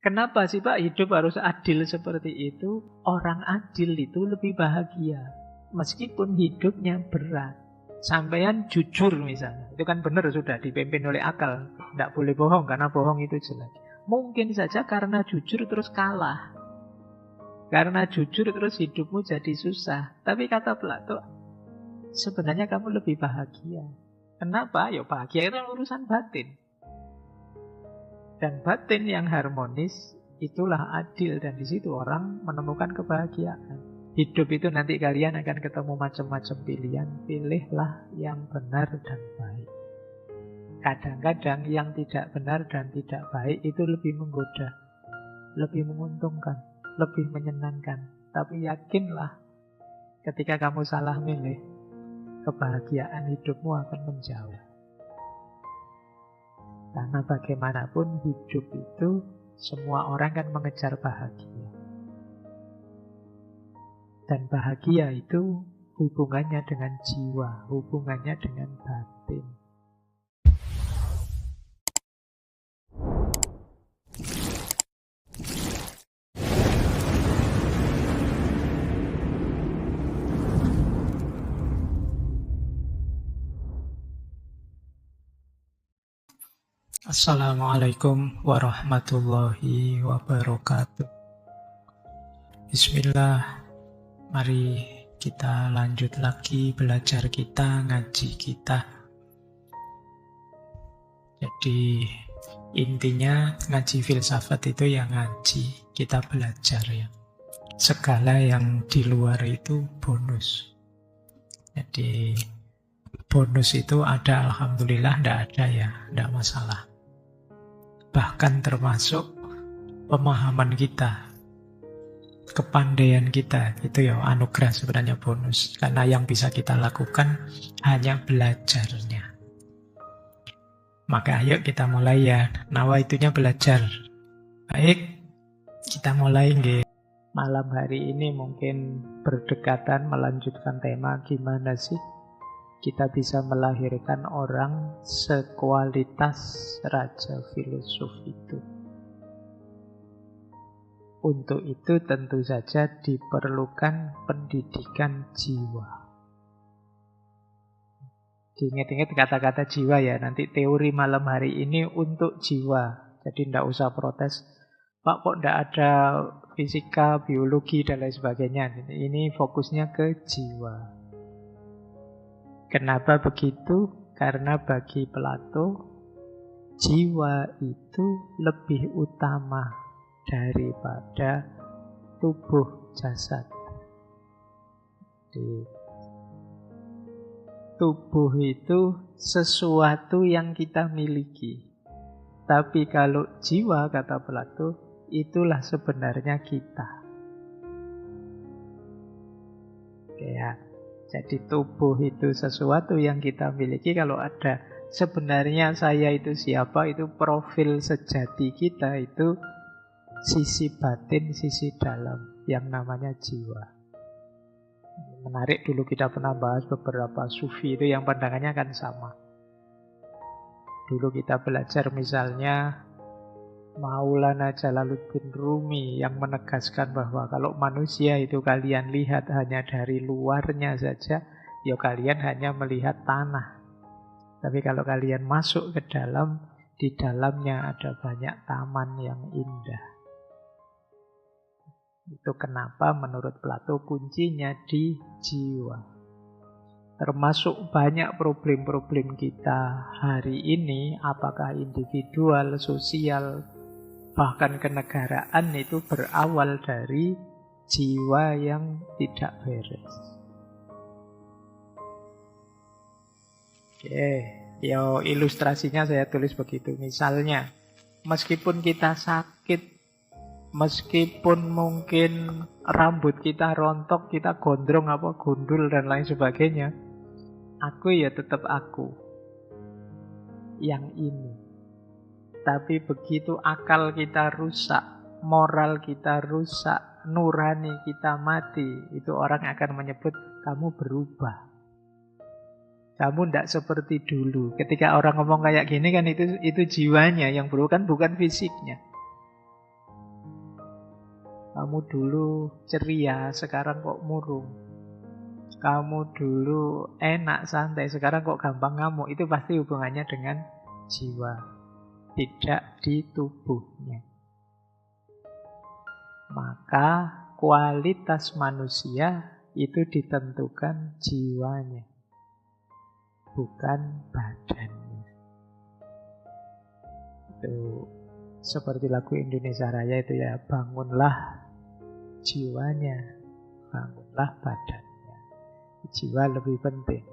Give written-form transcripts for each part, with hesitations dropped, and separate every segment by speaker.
Speaker 1: Kenapa sih Pak hidup harus adil seperti itu? Orang adil itu lebih bahagia. Meskipun hidupnya berat. Sampean jujur misalnya. Itu kan benar sudah dipimpin oleh akal. Tidak boleh bohong karena bohong itu jelek. Mungkin saja karena jujur terus kalah. Karena jujur terus hidupmu jadi susah. Tapi kata Plato, sebenarnya kamu lebih bahagia. Kenapa? Ya bahagia itu urusan batin. Dan batin yang harmonis itulah adil. Dan di situ orang menemukan kebahagiaan. Hidup itu nanti kalian akan ketemu macam-macam pilihan. Pilihlah yang benar dan baik. Kadang-kadang yang tidak benar dan tidak baik itu lebih menggoda, lebih menguntungkan, lebih menyenangkan. Tapi yakinlah ketika kamu salah milih, kebahagiaan hidupmu akan menjauh. Karena bagaimanapun hidup itu semua orang kan mengejar bahagia. Dan bahagia itu hubungannya dengan jiwa, hubungannya dengan batin. Assalamualaikum warahmatullahi wabarakatuh. Bismillah. Mari kita lanjut lagi belajar kita, ngaji kita. Jadi intinya ngaji filsafat itu ya ngaji, kita belajar ya. Segala yang di luar itu bonus. Jadi bonus itu ada, alhamdulillah, tidak ada ya, tidak masalah. Bahkan termasuk pemahaman kita, kepandaian kita, itu ya anugerah sebenarnya bonus. Karena yang bisa kita lakukan hanya belajarnya. Maka ayo kita mulai ya, nawaitunya belajar. Baik, kita mulai nggih. Malam hari ini mungkin berdekatan melanjutkan tema gimana sih kita bisa melahirkan orang sekualitas raja filosof itu. Untuk itu tentu saja diperlukan pendidikan jiwa. Diingat-ingat kata-kata jiwa ya. Nanti teori malam hari ini untuk jiwa. Jadi tidak usah protes. Pak, kok tidak ada fisika, biologi, dan lain sebagainya. Ini fokusnya ke jiwa. Kenapa begitu? Karena bagi Plato, jiwa itu lebih utama daripada tubuh jasad. Jadi, tubuh itu sesuatu yang kita miliki. Tapi kalau jiwa, kata Plato, itulah sebenarnya kita. Ya, jadi tubuh itu sesuatu yang kita miliki. Kalau ada sebenarnya saya itu siapa, itu profil sejati kita, itu sisi batin, sisi dalam yang namanya jiwa. Menarik, dulu kita pernah bahas beberapa sufi itu yang pandangannya kan sama. Dulu kita belajar misalnya Maulana Jalaluddin Rumi yang menegaskan bahwa kalau manusia itu kalian lihat hanya dari luarnya saja, ya kalian hanya melihat tanah. Tapi kalau kalian masuk ke dalam, di dalamnya ada banyak taman yang indah. Itu kenapa menurut Plato kuncinya di jiwa. Termasuk banyak problem-problem kita hari ini, apakah individual, sosial, bahkan kenegaraan, itu berawal dari jiwa yang tidak beres. Oke, yo ilustrasinya saya tulis begitu. Misalnya, meskipun kita sakit, meskipun mungkin rambut kita rontok, kita gondrong apa gundul dan lain sebagainya, aku ya tetap aku yang ini. Tapi begitu akal kita rusak, moral kita rusak, nurani kita mati, itu orang akan menyebut kamu berubah. Kamu tidak seperti dulu. Ketika orang ngomong kayak gini kan itu jiwanya yang berubah, kan bukan fisiknya. Kamu dulu ceria, sekarang kok murung. Kamu dulu enak, santai, sekarang kok gampang ngamuk. Itu pasti hubungannya dengan jiwa, tidak di tubuhnya. Maka kualitas manusia itu ditentukan jiwanya, bukan badannya. Itu seperti lagu Indonesia Raya itu ya, bangunlah jiwanya, bangunlah badannya. Jiwa lebih penting.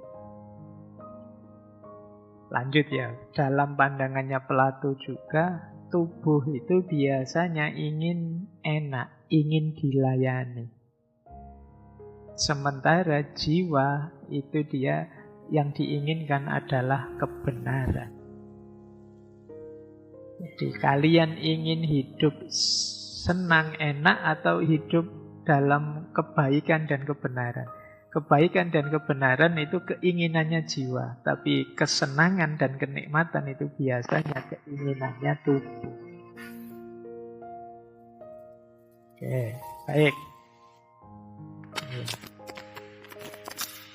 Speaker 1: Lanjut ya, dalam pandangannya Plato juga, tubuh itu biasanya ingin enak, ingin dilayani. Sementara jiwa itu dia yang diinginkan adalah kebenaran. Jadi kalian ingin hidup senang, enak, atau hidup dalam kebaikan dan kebenaran. Kebaikan dan kebenaran itu keinginannya jiwa, tapi kesenangan dan kenikmatan itu biasanya keinginannya tubuh. Oke, baik.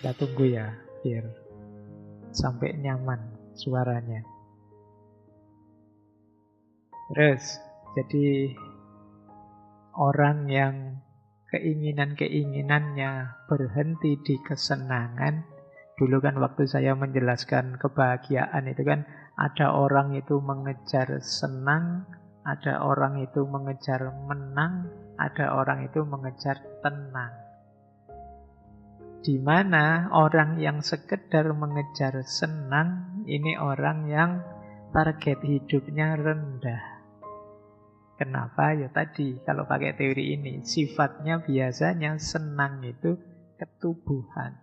Speaker 1: Kita tunggu ya, biar sampai nyaman suaranya. Terus, jadi orang yang keinginan-keinginannya berhenti di kesenangan. Dulu kan waktu saya menjelaskan kebahagiaan itu kan ada orang itu mengejar senang, ada orang itu mengejar menang, ada orang itu mengejar tenang. Di mana orang yang sekedar mengejar senang, ini orang yang target hidupnya rendah. Kenapa? Ya tadi, kalau pakai teori ini, sifatnya biasanya senang itu ketubuhan.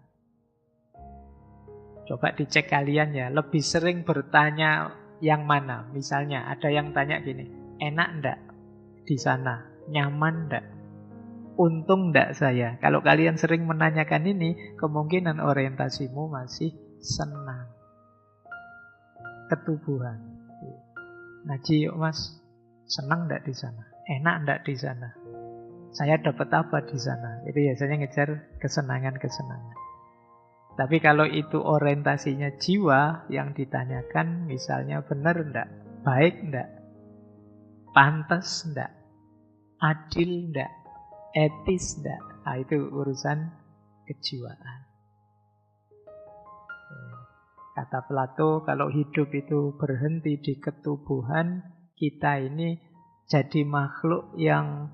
Speaker 1: Coba dicek kalian ya, lebih sering bertanya yang mana? Misalnya ada yang tanya gini, enak enggak di sana? Nyaman enggak? Untung enggak saya? Kalau kalian sering menanyakan ini, kemungkinan orientasimu masih senang. Ketubuhan. Ngaji yuk mas. Senang enggak di sana? Enak enggak di sana? Saya dapat apa di sana? Itu biasanya ngejar kesenangan-kesenangan. Tapi kalau itu orientasinya jiwa, yang ditanyakan misalnya benar enggak? Baik enggak? Pantas enggak? Adil enggak? Etis enggak? Nah, itu urusan kejiwaan. Kata Plato, kalau hidup itu berhenti di ketubuhan, kita ini jadi makhluk yang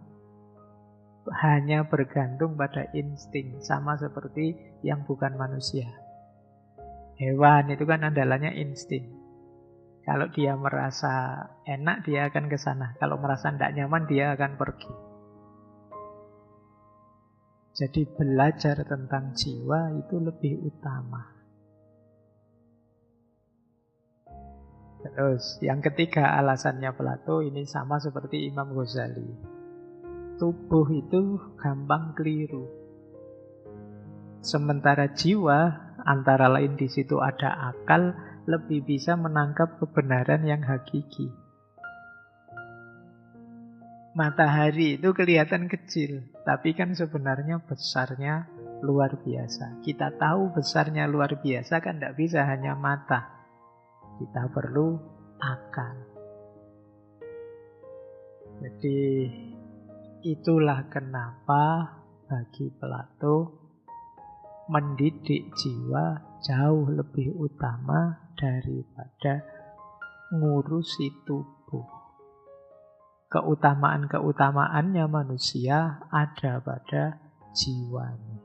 Speaker 1: hanya bergantung pada insting, sama seperti yang bukan manusia. Hewan itu kan andalannya insting. Kalau dia merasa enak, dia akan ke sana. Kalau merasa tidak nyaman, dia akan pergi. Jadi belajar tentang jiwa itu lebih utama. Terus, yang ketiga alasannya Plato ini sama seperti Imam Ghazali. Tubuh itu gampang keliru. Sementara jiwa, antara lain di situ ada akal, lebih bisa menangkap kebenaran yang hakiki. Matahari itu kelihatan kecil, tapi kan sebenarnya besarnya luar biasa. Kita tahu besarnya luar biasa kan tidak bisa hanya mata. Kita perlu akal. Jadi itulah kenapa bagi Plato mendidik jiwa jauh lebih utama daripada ngurusi tubuh. Keutamaan-keutamaannya manusia ada pada jiwanya.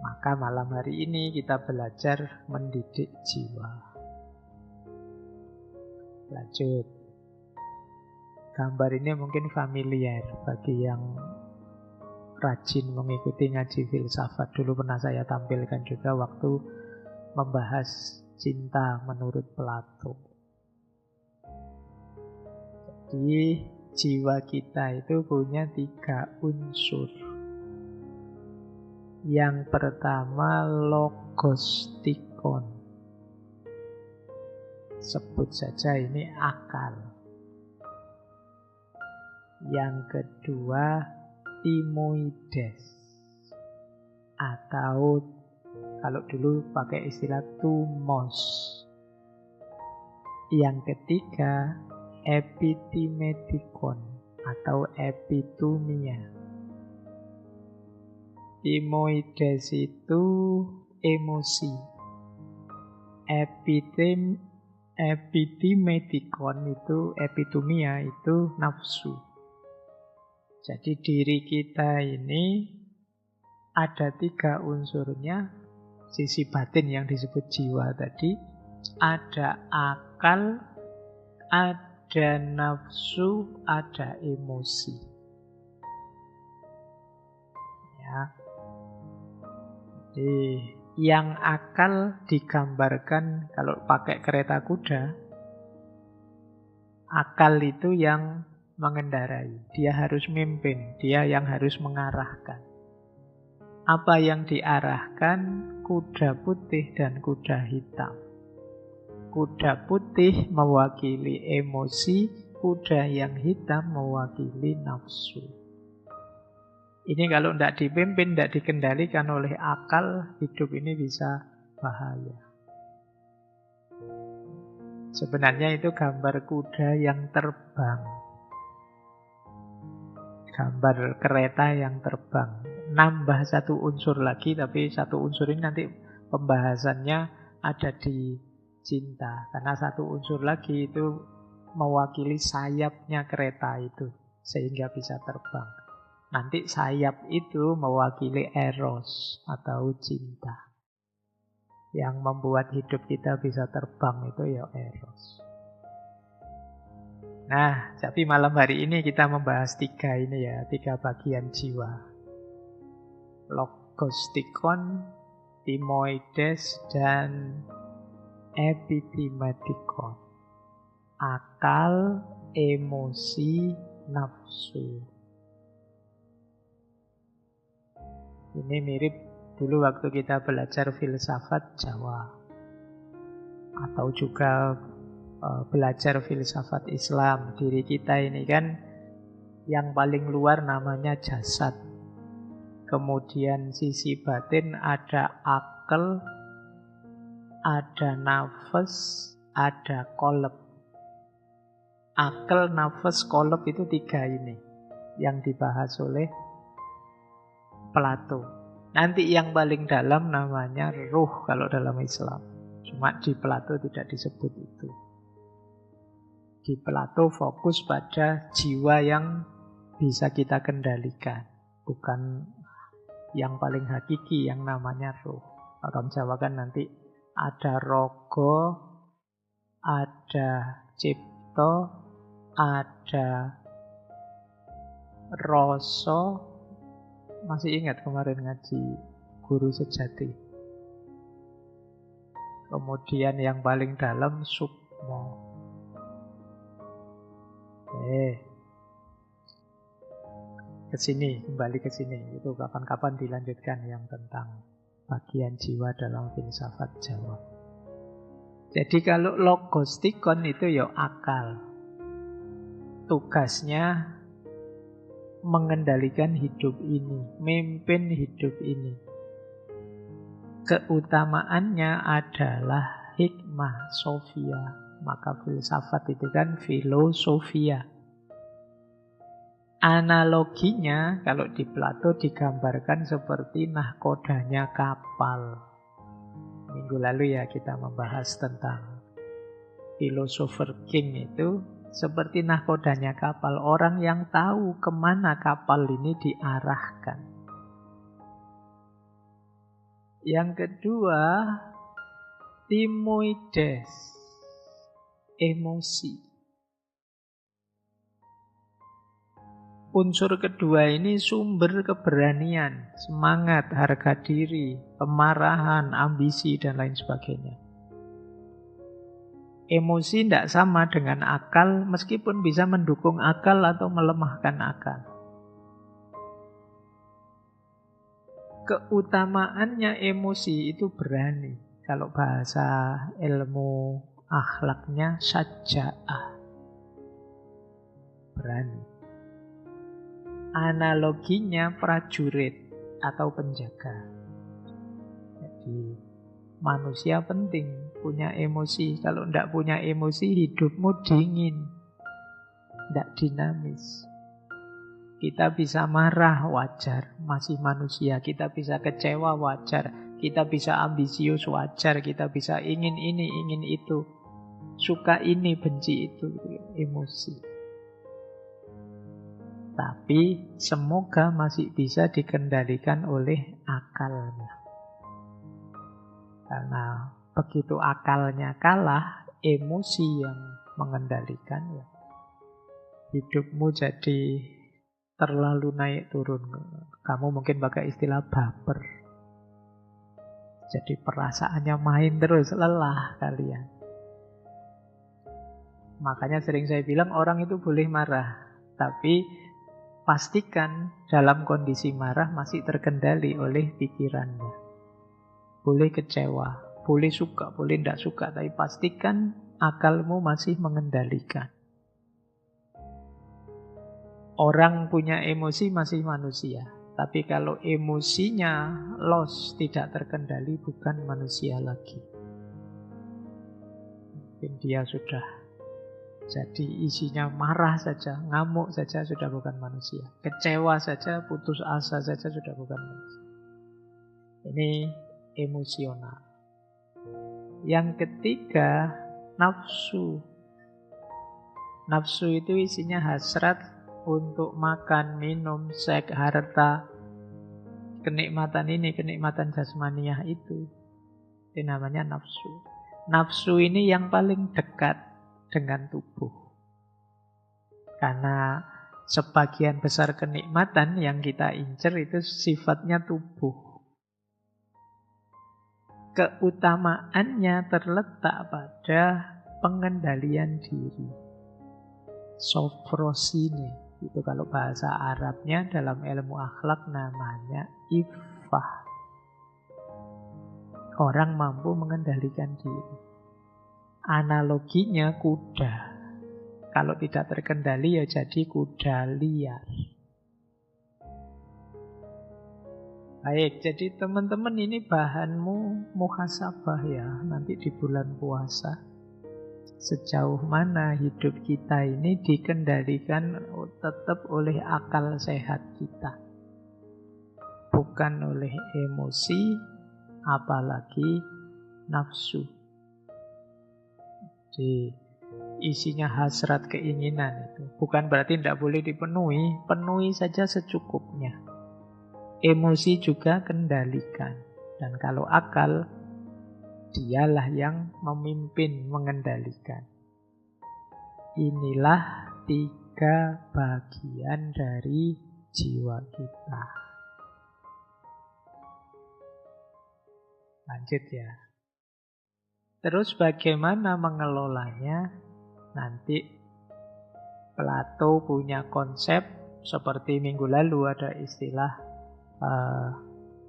Speaker 1: Maka malam hari ini kita belajar mendidik jiwa. Lanjut. Gambar ini mungkin familiar bagi yang rajin mengikuti ngaji filsafat. Dulu pernah saya tampilkan juga waktu membahas cinta menurut Plato. Jadi jiwa kita itu punya 3 unsur. Yang pertama logostikon. Sebut saja ini akal. Yang kedua, timoides. Atau kalau dulu pakai istilah tumos. Yang ketiga, epitimedikon atau epitumia. Timoides itu emosi. Epitimedikon itu, epitumia itu nafsu. Jadi diri kita ini ada 3 unsurnya, sisi batin yang disebut jiwa tadi, ada akal, ada nafsu, ada emosi. Ya. Jadi yang akal digambarkan kalau pakai kereta kuda, akal itu yang mengendarai, dia harus mimpin, dia yang harus mengarahkan. Apa yang diarahkan? Kuda putih dan kuda hitam. Kuda putih mewakili emosi, kuda yang hitam mewakili nafsu. Ini kalau tidak dipimpin, tidak dikendalikan oleh akal, hidup ini bisa bahaya. Sebenarnya itu gambar kuda yang terbang. Gambar kereta yang terbang. Nambah 1 unsur lagi, tapi 1 unsur ini nanti pembahasannya ada di cinta. Karena 1 unsur lagi itu mewakili sayapnya kereta itu, sehingga bisa terbang. Nanti sayap itu mewakili eros atau cinta. Yang membuat hidup kita bisa terbang itu ya eros. Nah, tapi malam hari ini kita membahas 3 ini ya, 3 bagian jiwa. Logostikon, timoides, dan epitimedikon. Akal, emosi, nafsu. Ini mirip dulu waktu kita belajar filsafat Jawa. Atau juga belajar filsafat Islam. Diri kita ini kan yang paling luar namanya jasad. Kemudian sisi batin ada akal, ada nafas, ada kolab. Akal, nafas, kolab itu 3 ini yang dibahas oleh Plato. Nanti yang paling dalam namanya ruh kalau dalam Islam. Cuma di Plato tidak disebut itu. Di Plato fokus pada jiwa yang bisa kita kendalikan, bukan yang paling hakiki yang namanya ruh. Orang Jawa kan nanti ada rogo, ada cipto, ada rasa. Masih ingat kemarin ngaji guru sejati. Kemudian yang paling dalam sukmo. Kembali ke sini. Itu kapan-kapan dilanjutkan yang tentang bagian jiwa dalam filsafat Jawa. Jadi kalau logostikon itu ya akal. Tugasnya mengendalikan hidup ini, memimpin hidup ini. Keutamaannya adalah hikmah sofia. Maka filsafat itu kan filosofia. Analoginya kalau di Plato digambarkan seperti nahkodanya kapal. Minggu lalu ya kita membahas tentang philosopher king itu seperti nahkodanya kapal. Orang yang tahu kemana kapal ini diarahkan. Yang kedua, timoides. Emosi. Unsur kedua ini sumber keberanian, semangat, harga diri, kemarahan, ambisi, dan lain sebagainya. Emosi tidak sama dengan akal, meskipun bisa mendukung akal atau melemahkan akal. Keutamaannya emosi itu berani. Kalau bahasa ilmu akhlaknya syaja'ah. Berani. Analoginya prajurit atau penjaga. Jadi manusia penting punya emosi. Kalau tidak punya emosi, hidupmu dingin, tidak dinamis. Kita bisa marah, wajar, masih manusia. Kita bisa kecewa, wajar. Kita bisa ambisius, wajar. Kita bisa ingin ini, ingin itu. Suka ini, benci itu, emosi. Tapi semoga masih bisa dikendalikan oleh akalnya. Karena begitu akalnya kalah, emosi yang mengendalikan, ya hidupmu jadi terlalu naik turun. Kamu mungkin pakai istilah baper. Jadi perasaannya main terus, lelah kalian. Makanya sering saya bilang orang itu boleh marah, tapi pastikan dalam kondisi marah masih terkendali oleh pikirannya. Boleh kecewa, boleh suka, boleh tidak suka, tapi pastikan akalmu masih mengendalikan. Orang punya emosi masih manusia, tapi kalau emosinya loss, tidak terkendali, bukan manusia lagi. Mungkin dia sudah jadi isinya marah saja, ngamuk saja sudah bukan manusia. Kecewa saja, putus asa saja sudah bukan manusia. Ini emosional. Yang ketiga, nafsu. Nafsu itu isinya hasrat untuk makan, minum, seks, harta, kenikmatan ini, kenikmatan jasmaniah itu. Itu namanya nafsu. Nafsu ini yang paling dekat dengan tubuh. Karena sebagian besar kenikmatan yang kita incer itu sifatnya tubuh. Keutamaannya terletak pada pengendalian diri. Sofrosine. Itu kalau bahasa Arabnya dalam ilmu akhlak namanya iffah. Orang mampu mengendalikan diri. Analoginya kuda. Kalau tidak terkendali ya jadi kuda liar. Baik, jadi teman-teman ini bahanmu muhasabah ya. Nanti di bulan puasa. Sejauh mana hidup kita ini dikendalikan tetap oleh akal sehat kita. Bukan oleh emosi, apalagi nafsu. Jadi isinya hasrat keinginan itu. Bukan berarti tidak boleh dipenuhi, penuhi saja secukupnya. Emosi juga kendalikan. Dan kalau akal, dialah yang memimpin, mengendalikan. Inilah 3 bagian dari jiwa kita. Lanjut ya. Terus bagaimana mengelolanya? Nanti Plato punya konsep seperti minggu lalu ada istilah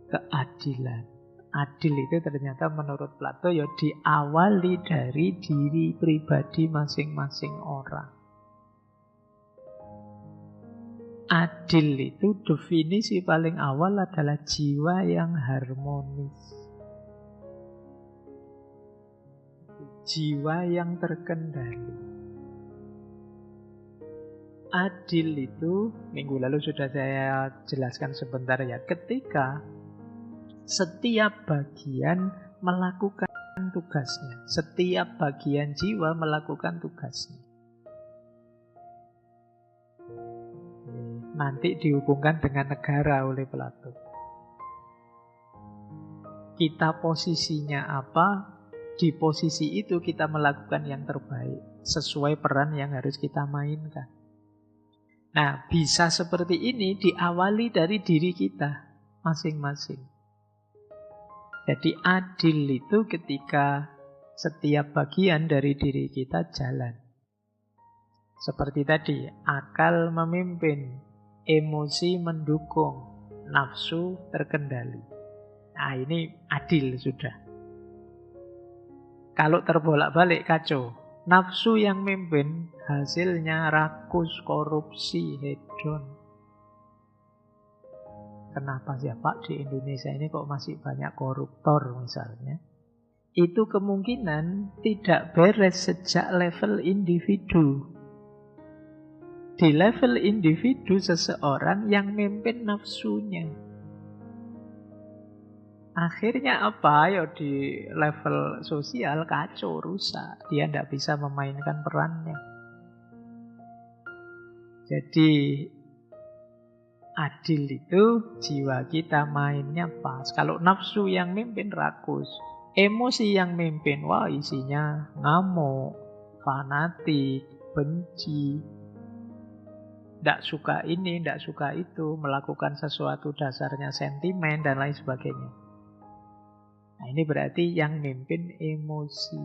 Speaker 1: keadilan. Adil itu ternyata menurut Plato ya diawali dari diri pribadi masing-masing orang. Adil itu definisi paling awal adalah jiwa yang harmonis. Jiwa yang terkendali. Adil itu, minggu lalu sudah saya jelaskan sebentar ya. Ketika setiap bagian melakukan tugasnya. Setiap bagian jiwa melakukan tugasnya. Nanti dihubungkan dengan negara oleh Plato. Kita posisinya apa? Di posisi itu kita melakukan yang terbaik sesuai peran yang harus kita mainkan. Nah, bisa seperti ini diawali dari diri kita masing-masing. Jadi adil itu ketika setiap bagian dari diri kita jalan. Seperti tadi, akal memimpin, emosi mendukung, nafsu terkendali. Nah, ini adil sudah. Kalau terbolak-balik kacau. Nafsu yang mimpin hasilnya rakus, korupsi, hedon. Kenapa sih Pak di Indonesia ini kok masih banyak koruptor misalnya? Itu kemungkinan tidak beres sejak level individu. Di level individu seseorang yang memimpin nafsunya. Akhirnya apa? Ya di level sosial kacau, rusak. Dia tidak bisa memainkan perannya. Jadi adil itu jiwa kita mainnya pas. Kalau nafsu yang mimpin rakus, emosi yang mimpin, wah isinya ngamuk, fanatik, benci, tidak suka ini, tidak suka itu, melakukan sesuatu dasarnya sentimen dan lain sebagainya. Nah ini berarti yang mimpin emosi,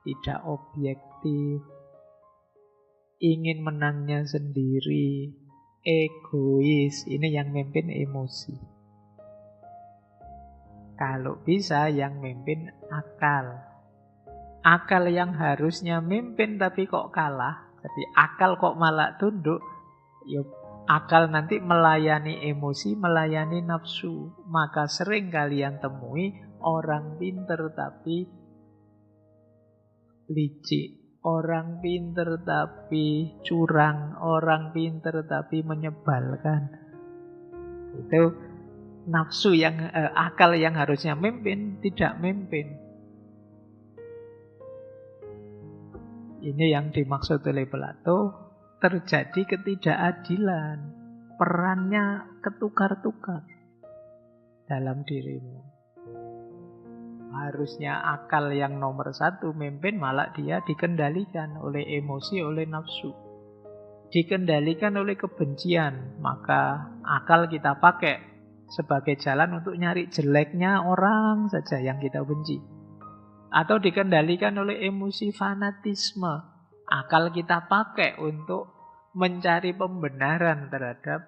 Speaker 1: tidak objektif, ingin menangnya sendiri, egois, ini yang mimpin emosi. Kalau bisa yang mimpin akal. Akal yang harusnya mimpin tapi kok kalah, jadi akal kok malah tunduk, ya akal nanti melayani emosi, melayani nafsu. Maka sering kalian temui orang pinter tapi licik, orang pinter tapi curang, orang pinter tapi menyebalkan. Itu nafsu yang akal yang harusnya mimpin tidak mimpin. Ini yang dimaksud oleh Plato, terjadi ketidakadilan, perannya ketukar-tukar dalam dirimu. Harusnya akal yang nomor satu mimpin, malah dia dikendalikan oleh emosi, oleh nafsu. Dikendalikan oleh kebencian, maka akal kita pakai sebagai jalan untuk nyari jeleknya orang saja yang kita benci. Atau dikendalikan oleh emosi fanatisme, akal kita pakai untuk mencari pembenaran terhadap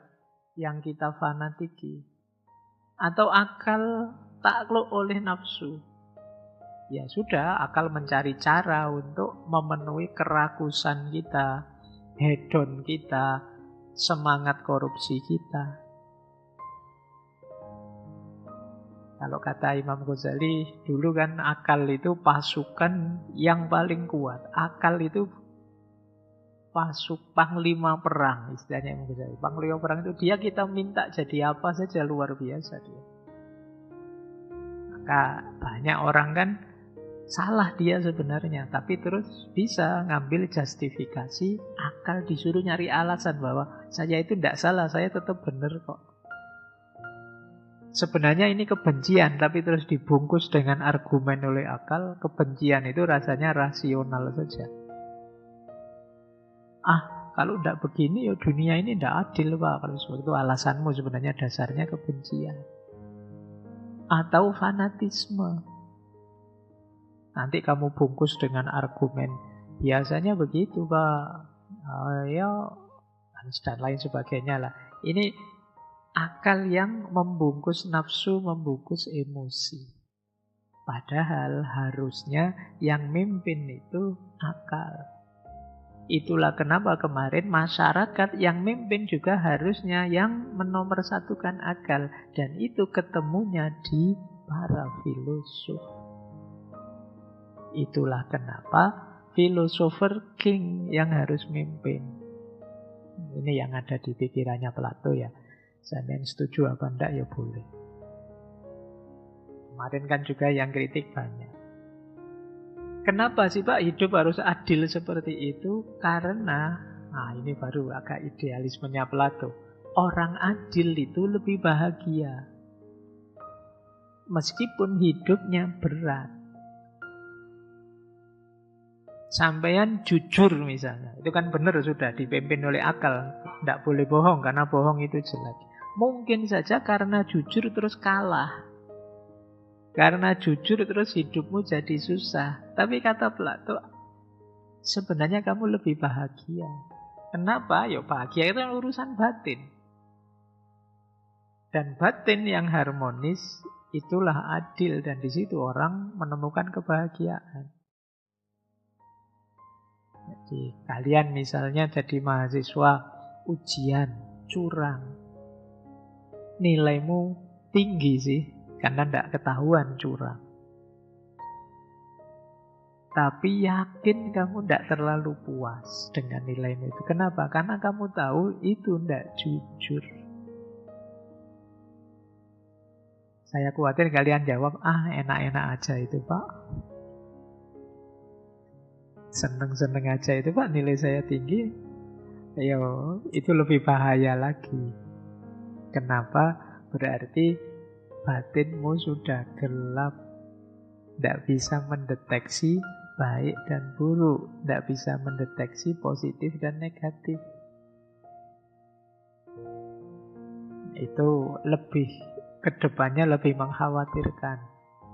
Speaker 1: yang kita fanatiki. Atau akal takluk oleh nafsu. Ya sudah, akal mencari cara untuk memenuhi kerakusan kita, hedon kita, semangat korupsi kita. Kalau kata Imam Ghazali, dulu kan akal itu pasukan yang paling kuat. Akal itu panglima perang, istilahnya Imam Ghazali. Panglima perang itu dia kita minta jadi apa saja, luar biasa dia. Maka banyak orang kan salah dia sebenarnya, tapi terus bisa ngambil justifikasi, akal disuruh nyari alasan bahwa saya itu tidak salah, saya tetap benar kok. Sebenarnya ini kebencian, tapi terus dibungkus dengan argumen oleh akal. Kebencian itu rasanya rasional saja. Kalau tidak begini, ya dunia ini tidak adil, Pak. Kalau seperti itu alasanmu sebenarnya dasarnya kebencian. Atau fanatisme. Nanti kamu bungkus dengan argumen. Biasanya begitu, Pak. Dan lain sebagainya lah. Ini akal yang membungkus nafsu, membungkus emosi. Padahal harusnya yang mimpin itu akal. Itulah kenapa kemarin masyarakat yang mimpin juga harusnya yang menomorsatukan akal. Dan itu ketemunya di para filosof. Itulah kenapa filosofer king yang harus mimpin. Ini yang ada di pikirannya Plato ya. Saya setuju apa enggak ya boleh. Kemarin kan juga yang kritik banyak. Kenapa sih Pak hidup harus adil seperti itu? Karena, ini baru agak idealismenya Plato. Orang adil itu lebih bahagia. Meskipun hidupnya berat. Sampean jujur misalnya, itu kan benar sudah dipimpin oleh akal. Tidak boleh bohong karena bohong itu jelek. Mungkin saja karena jujur terus kalah. Karena jujur terus hidupmu jadi susah. Tapi kata Plato, sebenarnya kamu lebih bahagia. Kenapa? Ya bahagia itu urusan batin. Dan batin yang harmonis itulah adil. Dan di situ orang menemukan kebahagiaan. Jadi kalian misalnya jadi mahasiswa ujian, curang. nilaimu tinggi sih, karena tidak ketahuan curang. Tapi yakin kamu tidak terlalu puas dengan nilaimu itu. Kenapa? Karena kamu tahu itu tidak jujur. Saya khawatir kalian jawab, enak-enak aja itu Pak. Seneng-seneng aja itu Pak, nilai saya tinggi. Ayo, itu lebih bahaya lagi. Kenapa? Berarti batinmu sudah gelap. Tidak bisa mendeteksi baik dan buruk. Tidak bisa mendeteksi positif dan negatif. Itu lebih, kedepannya lebih mengkhawatirkan.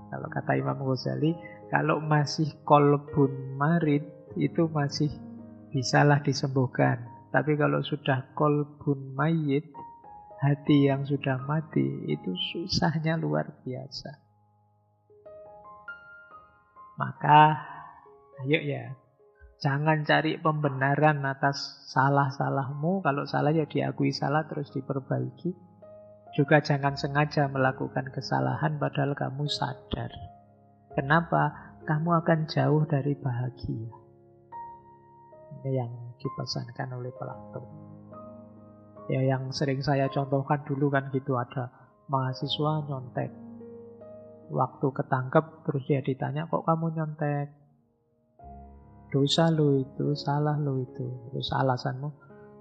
Speaker 1: Kalau kata Imam Ghazali, kalau masih kolbun marid, itu masih bisalah disembuhkan. Tapi kalau sudah kolbun mayit, hati yang sudah mati, itu susahnya luar biasa. Maka, ayo ya, jangan cari pembenaran atas salah-salahmu. Kalau salah ya diakui salah terus diperbaiki. Juga jangan sengaja melakukan kesalahan padahal kamu sadar. Kenapa? Kamu akan jauh dari bahagia. Ini yang dipesankan oleh Plato. Ya yang sering saya contohkan dulu kan gitu, ada mahasiswa nyontek. Waktu ketangkep terus dia ditanya, kok kamu nyontek? Dosa lo itu, salah lo itu. Terus alasanmu,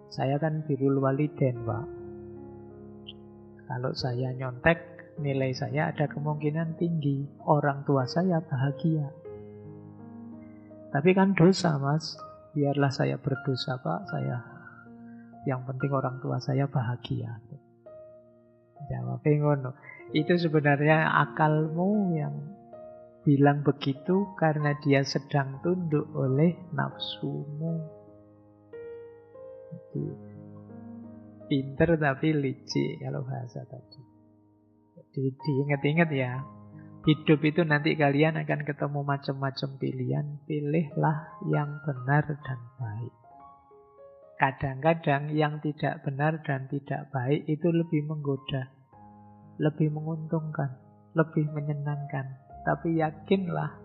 Speaker 1: saya kan birrul walidain Pak. Kalau saya nyontek, nilai saya ada kemungkinan tinggi. Orang tua saya bahagia. Tapi kan dosa Mas. Biarlah saya berdosa Pak. Yang penting orang tua saya bahagia. Jawabnya ngono. Itu sebenarnya akalmu yang bilang begitu karena dia sedang tunduk oleh nafsumu. Jadi, pinter tapi licik kalau bahasa tadi. Jadi diingat-ingat ya. Hidup itu nanti kalian akan ketemu macam-macam pilihan. Pilihlah yang benar dan baik. Kadang-kadang yang tidak benar dan tidak baik itu lebih menggoda, lebih menguntungkan, lebih menyenangkan. Tapi yakinlah,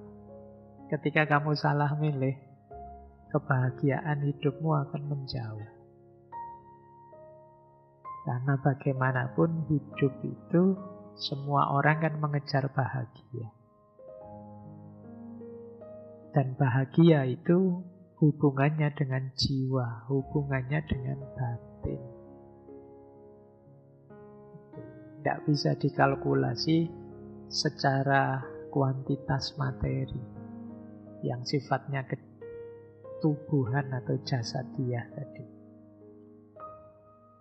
Speaker 1: ketika kamu salah milih, kebahagiaan hidupmu akan menjauh. Karena bagaimanapun hidup itu, semua orang kan mengejar bahagia. Dan bahagia itu hubungannya dengan jiwa, hubungannya dengan batin. Tidak bisa dikalkulasi secara kuantitas materi yang sifatnya ketubuhan atau jasadiah tadi.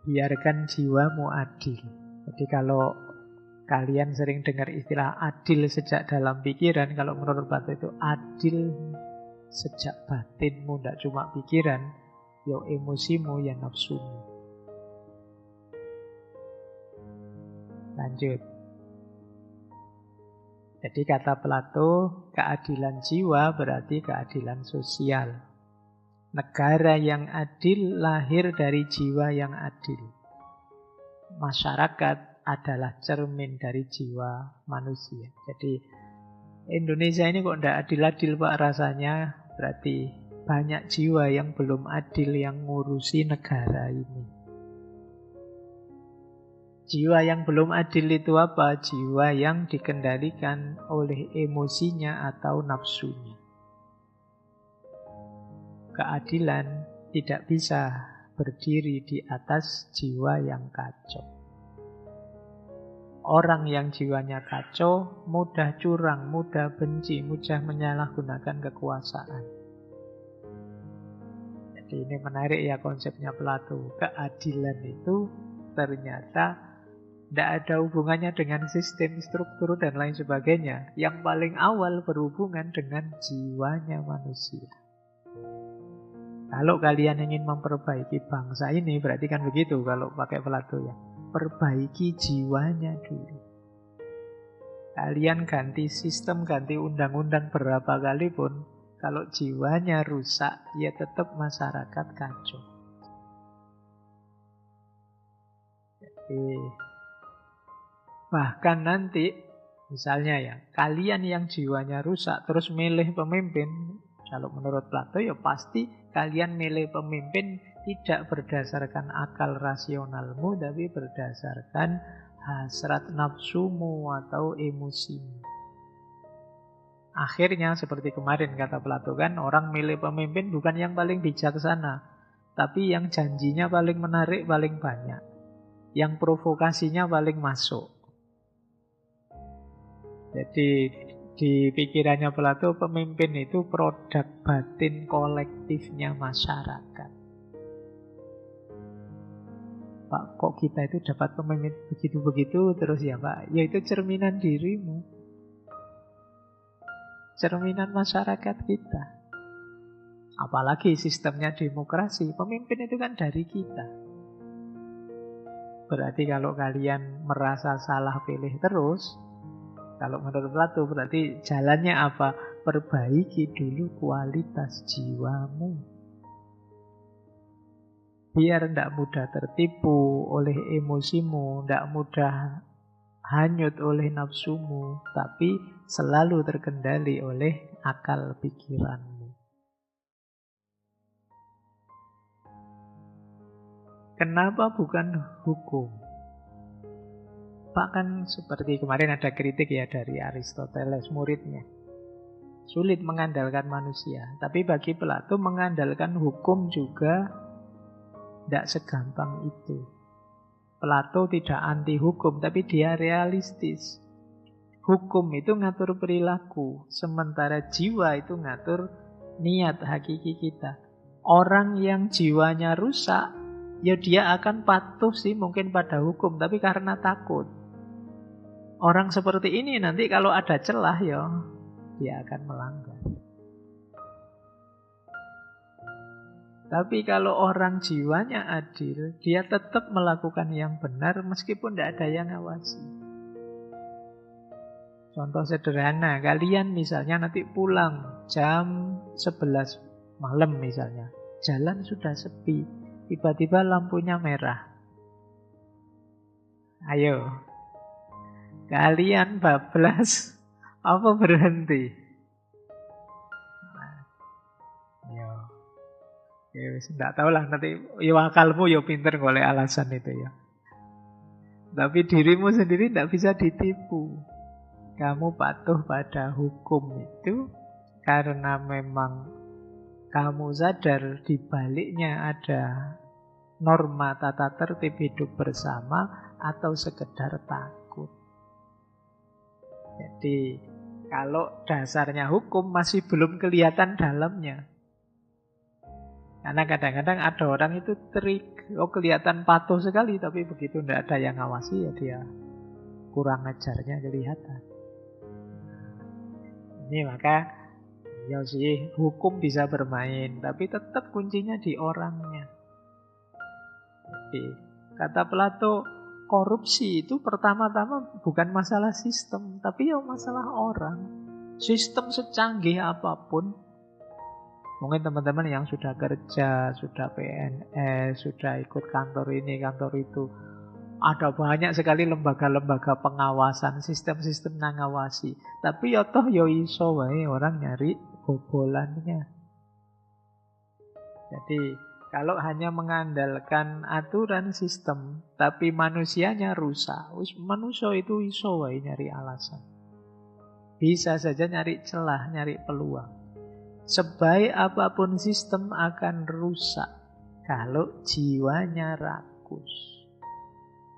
Speaker 1: Biarkan jiwamu adil. Jadi kalau kalian sering dengar istilah adil sejak dalam pikiran, kalau menurut Plato itu adil sejak batinmu, tidak cuma pikiran, ya emosimu, ya nafsumu. Lanjut. Jadi kata Plato, keadilan jiwa berarti keadilan sosial. Negara yang adil lahir dari jiwa yang adil. Masyarakat adalah cermin dari jiwa manusia. Jadi Indonesia ini kok tidak adil-adil Pak rasanya. Berarti banyak jiwa yang belum adil yang ngurusi negara ini. Jiwa yang belum adil itu apa? Jiwa yang dikendalikan oleh emosinya atau nafsunya. Keadilan tidak bisa berdiri di atas jiwa yang kacau. Orang yang jiwanya kacau, mudah curang, mudah benci, mudah menyalahgunakan kekuasaan. Jadi ini menarik ya konsepnya Plato. Keadilan itu ternyata tidak ada hubungannya dengan sistem, struktur, dan lain sebagainya. Yang paling awal berhubungan dengan jiwanya manusia. Kalau kalian ingin memperbaiki bangsa ini, berarti kan begitu kalau pakai Plato ya. Perbaiki jiwanya dulu. Kalian ganti sistem, ganti undang-undang berapa kali pun, kalau jiwanya rusak, ya tetap masyarakat kacau. Jadi Bahkan nanti, misalnya ya, kalian yang jiwanya rusak terus milih pemimpin, kalau menurut Plato ya pasti kalian milih pemimpin tidak berdasarkan akal rasionalmu, tapi berdasarkan hasrat nafsumu atau emosimu. Akhirnya seperti kemarin kata Plato kan, orang milih pemimpin bukan yang paling bijaksana, tapi yang janjinya paling menarik, paling banyak, yang provokasinya paling masuk. Jadi di pikirannya Plato, pemimpin itu produk batin kolektifnya masyarakat. Pak, kok kita itu dapat pemimpin begitu-begitu terus ya Pak? Ya itu cerminan dirimu, cerminan masyarakat kita. Apalagi sistemnya demokrasi, pemimpin itu kan dari kita. Berarti kalau kalian merasa salah pilih terus, kalau menurut Plato berarti jalannya apa? Perbaiki dulu kualitas jiwamu. Biar tidak mudah tertipu oleh emosimu, tidak mudah hanyut oleh nafsumu, tapi selalu terkendali oleh akal pikiranmu. Kenapa bukan hukum? Pak, kan seperti kemarin ada kritik ya dari Aristoteles, muridnya. Sulit mengandalkan manusia. Tapi bagi Plato mengandalkan hukum juga tidak segampang itu. Plato tidak anti hukum, tapi dia realistis. Hukum itu ngatur perilaku, sementara jiwa itu ngatur niat hakiki kita. Orang yang jiwanya rusak, ya dia akan patuh sih mungkin pada hukum, tapi karena takut. Orang seperti ini nanti kalau ada celah ya dia akan melanggar. Tapi kalau orang jiwanya adil, dia tetap melakukan yang benar meskipun tidak ada yang ngawasi. Contoh sederhana, kalian misalnya nanti pulang jam 11 malam misalnya. Jalan sudah sepi, tiba-tiba lampunya merah. Ayo, kalian bablas apa berhenti? Ya wis ndak tahu lah nanti ya akalmu ya pinter golek alasan itu ya. Tapi dirimu sendiri tidak bisa ditipu. Kamu patuh pada hukum itu karena memang kamu sadar di baliknya ada norma tata tertib hidup bersama atau sekedar takut. Jadi kalau dasarnya hukum masih belum kelihatan dalamnya. Karena kadang-kadang ada orang itu kelihatan patuh sekali, tapi begitu tidak ada yang ngawasi ya dia kurang ajarnya kelihatan. Ini maka ya sih hukum bisa bermain, tapi tetap kuncinya di orangnya. Jadi kata Plato, korupsi itu pertama-tama bukan masalah sistem, tapi ya masalah orang. Sistem secanggih apapun, mungkin teman-teman yang sudah kerja, sudah PNS, sudah ikut kantor ini, kantor itu, ada banyak sekali lembaga-lembaga pengawasan, sistem-sistem ngawasi. Tapi ya toh ya iso wae orang nyari bobolannya. Jadi kalau hanya mengandalkan aturan sistem, tapi manusianya rusak, manusia itu iso wae nyari alasan. Bisa saja nyari celah, nyari peluang. Sebaik apapun sistem akan rusak kalau jiwanya rakus.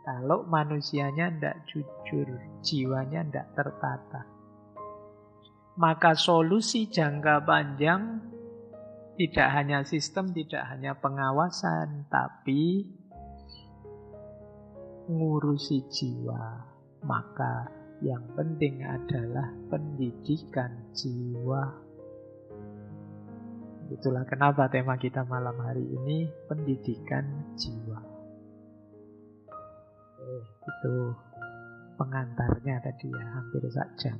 Speaker 1: Kalau manusianya tidak jujur, jiwanya tidak tertata. Maka solusi jangka panjang tidak hanya sistem, tidak hanya pengawasan, tapi ngurusi jiwa. Maka yang penting adalah pendidikan jiwa. Itulah kenapa tema kita malam hari ini pendidikan jiwa. Itu pengantarnya tadi ya, hampir sak jam.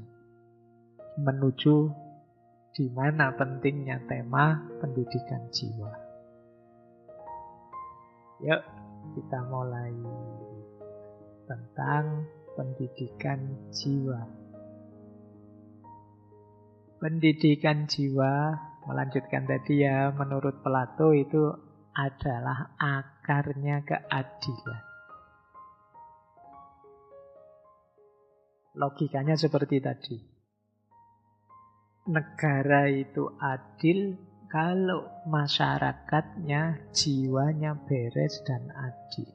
Speaker 1: Menuju di mana pentingnya tema pendidikan jiwa. Yuk, kita mulai tentang pendidikan jiwa. Pendidikan jiwa, melanjutkan tadi ya, menurut Plato itu adalah akarnya keadilan. Logikanya seperti tadi. Negara itu adil kalau masyarakatnya jiwanya beres dan adil.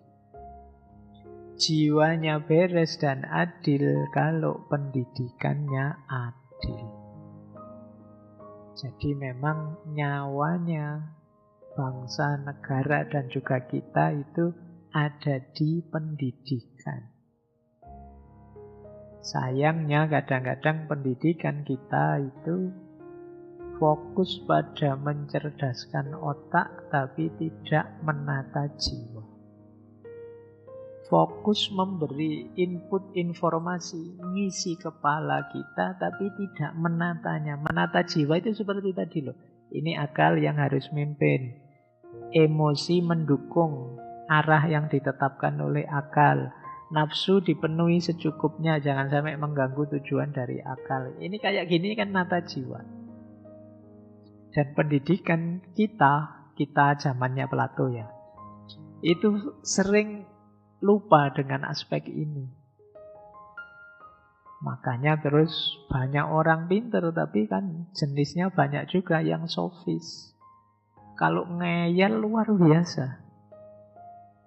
Speaker 1: Jiwanya beres dan adil kalau pendidikannya adil. Jadi memang nyawanya bangsa, negara, dan juga kita itu ada di pendidikan. Sayangnya kadang-kadang pendidikan kita itu fokus pada mencerdaskan otak tapi tidak menata jiwa. Fokus memberi input informasi, ngisi kepala kita tapi tidak menatanya. Menata jiwa itu seperti tadi loh. Ini akal yang harus mimpin. Emosi mendukung arah yang ditetapkan oleh akal. Nafsu dipenuhi secukupnya, jangan sampai mengganggu tujuan dari akal. Ini kayak gini kan nata jiwa. Dan pendidikan kita zamannya Plato ya, itu sering lupa dengan aspek ini. Makanya terus banyak orang pinter, tapi kan jenisnya banyak juga yang sofis. Kalau ngeyel luar biasa.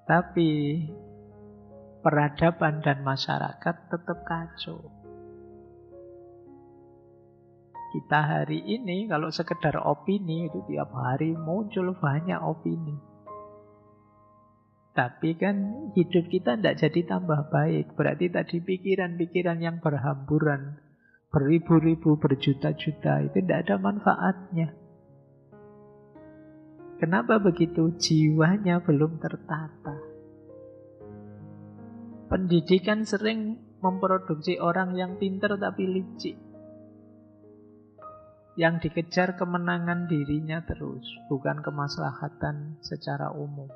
Speaker 1: Tapi peradaban dan masyarakat tetap kacau. Kita hari ini kalau sekedar opini itu tiap hari muncul banyak opini. Tapi kan hidup kita tidak jadi tambah baik. Berarti tadi pikiran-pikiran yang berhamburan, beribu-ribu, berjuta-juta, itu tidak ada manfaatnya. Kenapa begitu? Jiwanya belum tertata. Pendidikan sering memproduksi orang yang pintar tapi licik. Yang dikejar kemenangan dirinya terus, bukan kemaslahatan secara umum.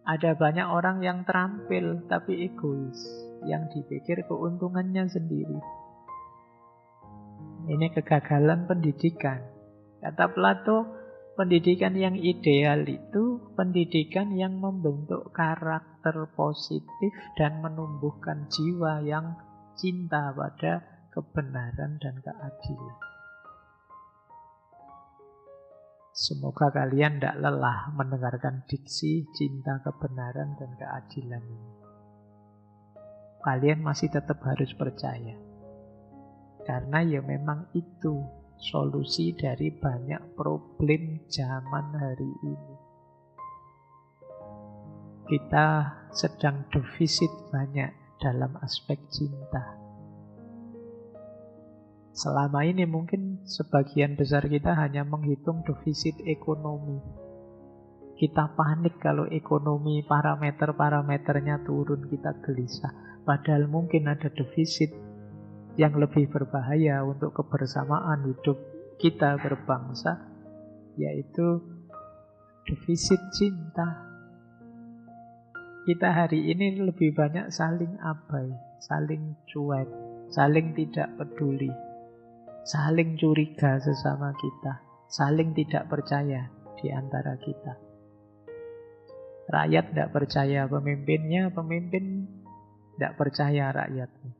Speaker 1: Ada banyak orang yang terampil tapi egois, yang dipikir keuntungannya sendiri. Ini kegagalan pendidikan. Kata Plato, pendidikan yang ideal itu pendidikan yang membentuk karakter positif dan menumbuhkan jiwa yang cinta pada kebenaran dan keadilan. Semoga kalian tidak lelah mendengarkan diksi cinta, kebenaran, dan keadilan ini. Kalian masih tetap harus percaya. Karena ya memang itu solusi dari banyak problem zaman hari ini. Kita sedang defisit banyak dalam aspek cinta. Selama ini mungkin sebagian besar kita hanya menghitung defisit ekonomi. Kita panik kalau ekonomi parameter-parameternya turun, kita gelisah. Padahal mungkin ada defisit yang lebih berbahaya untuk kebersamaan hidup kita berbangsa, yaitu defisit cinta. Kita hari ini lebih banyak saling abai, saling cuek, saling tidak peduli, saling curiga sesama kita, saling tidak percaya di antara kita. Rakyat tidak percaya pemimpinnya, pemimpin tidak percaya rakyatnya.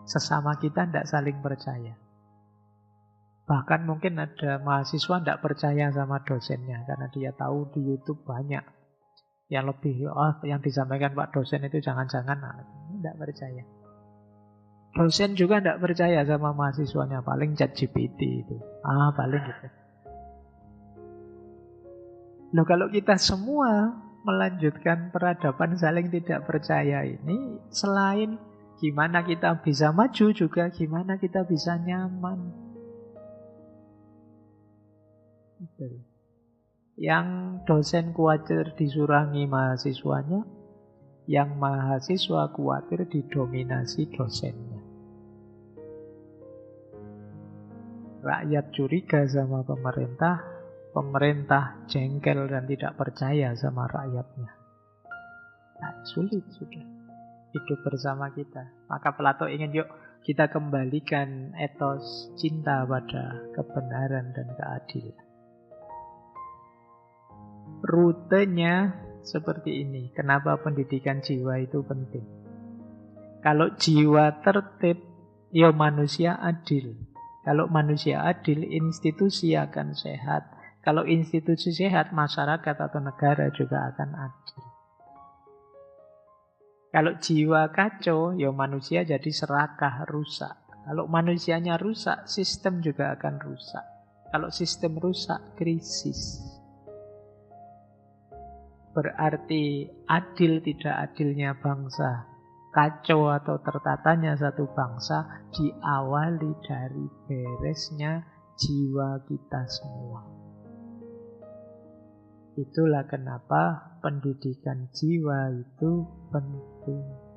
Speaker 1: Sesama kita tidak saling percaya. Bahkan mungkin ada mahasiswa tidak percaya sama dosennya karena dia tahu di YouTube banyak yang lebih, yang disampaikan Pak dosen itu jangan-jangan tidak percaya. Dosen juga tidak percaya sama mahasiswanya, paling ChatGPT itu. Paling gitu. Loh, kalau kita semua melanjutkan peradaban saling tidak percaya ini, selain gimana kita bisa maju, juga gimana kita bisa nyaman. Yang dosen khawatir disurangi mahasiswanya, yang mahasiswa khawatir didominasi dosennya. Rakyat curiga sama pemerintah, pemerintah jengkel dan tidak percaya sama rakyatnya. Sulit sudah. hidup bersama kita. Maka Plato ingin yuk kita kembalikan etos cinta pada kebenaran dan keadilan. Rutenya seperti ini. Kenapa pendidikan jiwa itu penting? Kalau jiwa tertib, ya manusia adil. Kalau manusia adil, institusi akan sehat. Kalau institusi sehat, masyarakat atau negara juga akan adil. Kalau jiwa kacau, ya manusia jadi serakah, rusak. Kalau manusianya rusak, sistem juga akan rusak. Kalau sistem rusak, krisis. Berarti adil tidak adilnya bangsa, kacau atau tertatanya satu bangsa diawali dari beresnya jiwa kita semua. Itulah kenapa pendidikan jiwa itu penting.